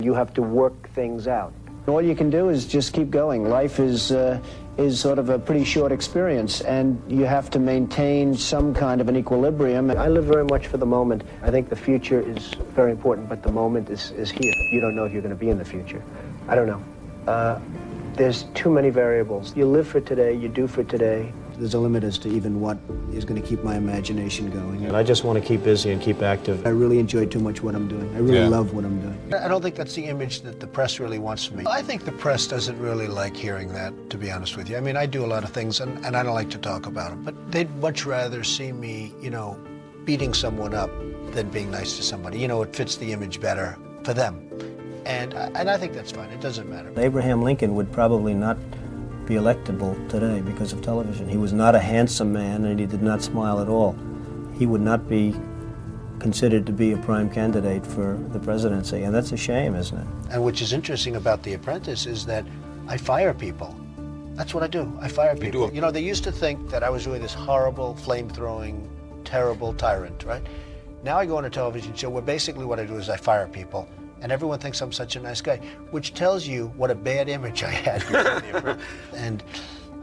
You have to work things out. All you can do is just keep going. Life is sort of a pretty short experience, and you have to maintain some kind of an equilibrium. I live very much for the moment. I think the future is very important, but the moment is here. You don't know if you're going to be in the future. I don't know. There's too many variables. You live for today, you do for today. There's a limit as to even what is going to keep my imagination going. And I just want to keep busy and keep active. I really enjoy too much what I'm doing. I really love what I'm doing. I don't think that's the image that the press really wants of me. I think the press doesn't really like hearing that, to be honest with you. I mean, I do a lot of things, and I don't like to talk about them, but they'd much rather see me, beating someone up than being nice to somebody. It fits the image better for them. And I think that's fine. It doesn't matter. Abraham Lincoln would probably not be electable today because of television. He was not a handsome man, and he did not smile at all. He would not be considered to be a prime candidate for the presidency, and that's a shame, isn't it? And which is interesting about The Apprentice is that I fire people. That's what I do. I fire people. They used to think that I was really this horrible, flame-throwing, terrible tyrant, right? Now I go on a television show where basically what I do is I fire people. And everyone thinks I'm such a nice guy, which tells you what a bad image I had before The Apprentice. And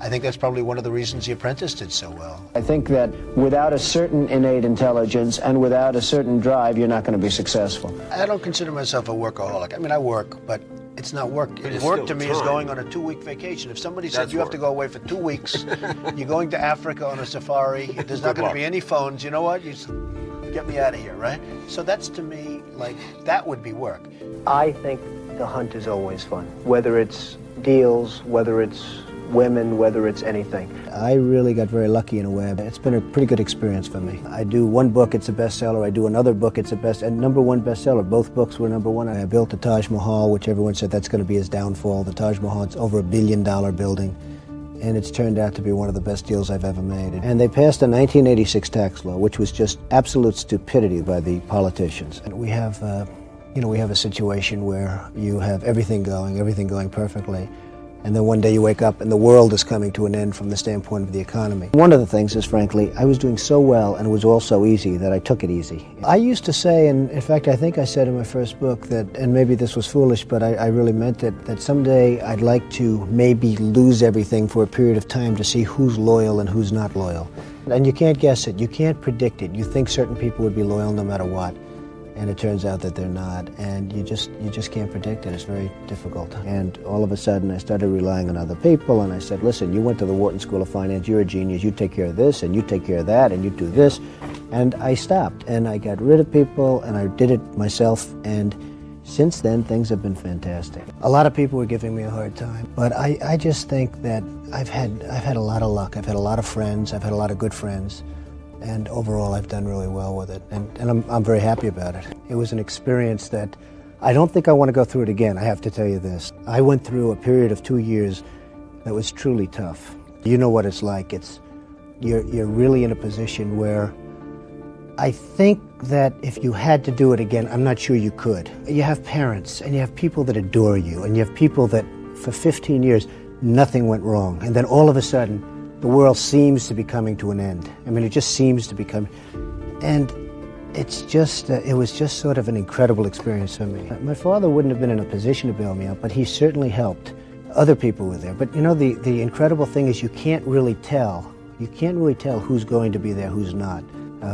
I think that's probably one of the reasons The Apprentice did so well. I think that without a certain innate intelligence and without a certain drive, you're not going to be successsul. I don't consider myself a workaholic. I mean, I work, but it's not work. Work to me is going on a 2-week vacation. If somebody said you have to go away for 2 weeks, you're going to Africa on a safari, there's not going to be any phones, you know what? Get me out of here, right? So that's, to me, that would be work. I think the hunt is always fun, whether it's deals, whether it's women, whether it's anything. I really got very lucky in a way. It's been a pretty good experience for me. I do one book, it's a bestseller. I do another book, it's a and #1 bestseller. Both books were #1. I built the Taj Mahal, which everyone said that's going to be his downfall. The Taj Mahal, it's over $1 billion building. And it's turned out to be one of the best deals I've ever made. And they passed a 1986 tax law, which was just absolute stupidity by the politicians. And we have, we have a situation where you have everything going perfectly. And then one day you wake up and the world is coming to an end from the standpoint of the economy. One of the things is, frankly, I was doing so well and it was all so easy that I took it easy. I used to say, and in fact I think I said in my first book that, and maybe this was foolish, but I really meant it, that someday I'd like to maybe lose everything for a period of time to see who's loyal and who's not loyal. And you can't guess it, you can't predict it. You think certain people would be loyal no matter what. And it turns out that they're not, and you just can't predict it. It's very difficult. And all of a sudden, I started relying on other people, and I said, listen, you went to the Wharton School of Finance, you're a genius, you take care of this, and you take care of that, and you do this. And I stopped, and I got rid of people, and I did it myself, and since then, things have been fantastic. A lot of people were giving me a hard time, but I just think that I've had a lot of luck. I've had a lot of friends, I've had a lot of good friends. And overall, I've done really well with it, and I'm very happy about it. It was an experience that I don't think I want to go through it again, I have to tell you this. I went through a period of 2 years that was truly tough. You know what it's like. You're really in a position where I think that if you had to do it again, I'm not sure you could. You have parents, and you have people that adore you, and you have people that for 15 years, nothing went wrong, and then all of a sudden, the world seems to be coming to an end. I mean, it just seems to be coming. And it's just, it was just sort of an incredible experience for me. My father wouldn't have been in a position to bail me out, but he certainly helped. Other people were there. But the incredible thing is you can't really tell. You can't really tell who's going to be there, who's not.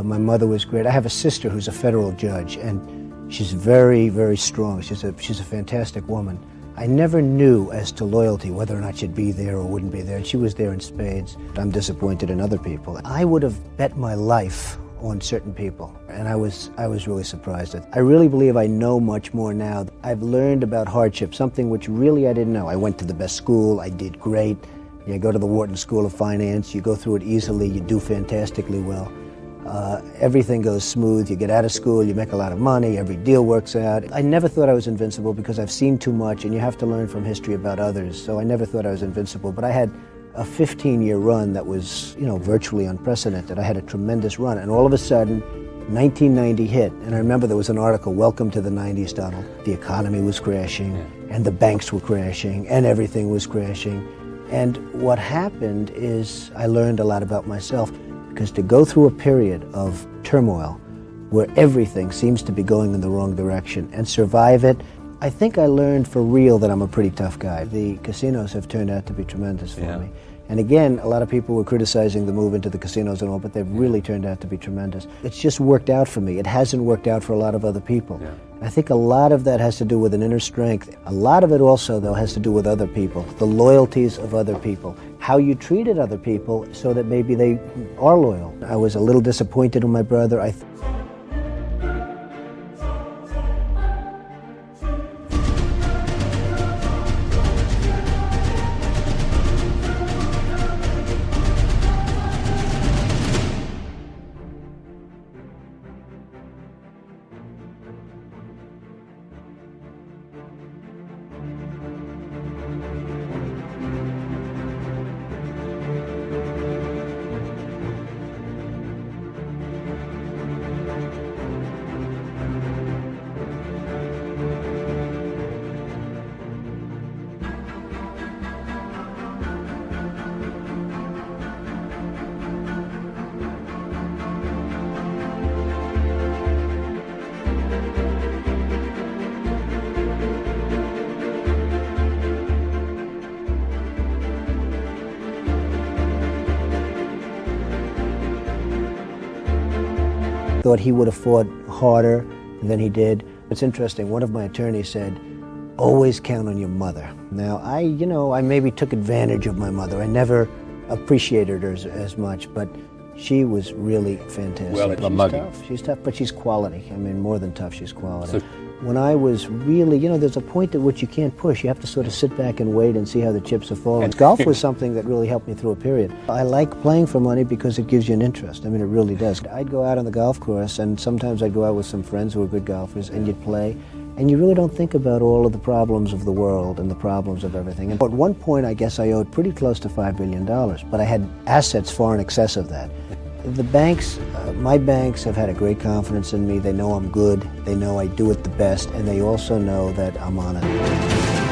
My mother was great. I have a sister who's a federal judge, and she's very, very strong. She's a fantastic woman. I never knew as to loyalty whether or not she'd be there or wouldn't be there, and she was there in spades. I'm disappointed in other people. I would have bet my life on certain people, and I was really surprised. I really believe I know much more now. I've learned about hardship, something which really I didn't know. I went to the best school, I did great. You go to the Wharton School of Finance, you go through it easily, you do fantastically well. Everything goes smooth, you get out of school, you make a lot of money, every deal works out. I never thought I was invincible because I've seen too much, and you have to learn from history about others, so I never thought I was invincible. But I had a 15-year run that was, virtually unprecedented. I had a tremendous run, and all of a sudden, 1990 hit, and I remember there was an article, "Welcome to the 90s, Donald." The economy was crashing, and the banks were crashing, and everything was crashing. And what happened is I learned a lot about myself. Because to go through a period of turmoil where everything seems to be going in the wrong direction and survive it, I think I learned for real that I'm a pretty tough guy. The casinos have turned out to be tremendous for me. And again, a lot of people were criticizing the move into the casinos and all, but they've really turned out to be tremendous. It's just worked out for me. It hasn't worked out for a lot of other people. I think a lot of that has to do with an inner strength. A lot of it also, though, has to do with other people, the loyalties of other people, how you treated other people so that maybe they are loyal. I was a little disappointed in my brother. Thought he would have fought harder than he did. It's interesting, one of my attorneys said, always count on your mother. Now, I maybe took advantage of my mother. I never appreciated her as much, but she was really fantastic. Well, she's tough, but she's quality. I mean, more than tough, she's quality. When I was really, there's a point at which you can't push. You have to sort of sit back and wait and see how the chips are falling. Golf was something that really helped me through a period. I like playing for money because it gives you an interest. I mean, it really does. I'd go out on the golf course, and sometimes I'd go out with some friends who were good golfers, and you'd play, and you really don't think about all of the problems of the world and the problems of everything. And at one point, I guess I owed pretty close to $5 billion, but I had assets far in excess of that. The banks, my banks have had a great confidence in me. They know I'm good. They know I do it the best, and they also know that I'm on it.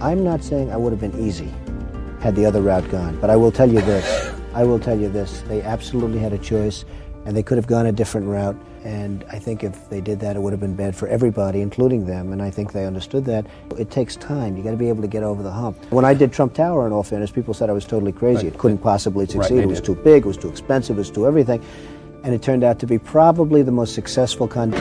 I'm not saying I would have been easy had the other route gone, but I will tell you this. They absolutely had a choice, and they could have gone a different route, and I think if they did that, it would have been bad for everybody, including them, and I think they understood that. It takes time. You got to be able to get over the hump. When I did Trump Tower, in all fairness, people said I was totally crazy. It couldn't possibly succeed. It was too big, it was too expensive, it was too everything, and it turned out to be probably the most successful condominium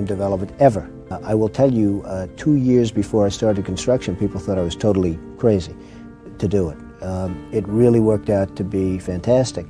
development ever. I will tell you, 2 years before I started construction, people thought I was totally crazy to do it. It really worked out to be fantastic.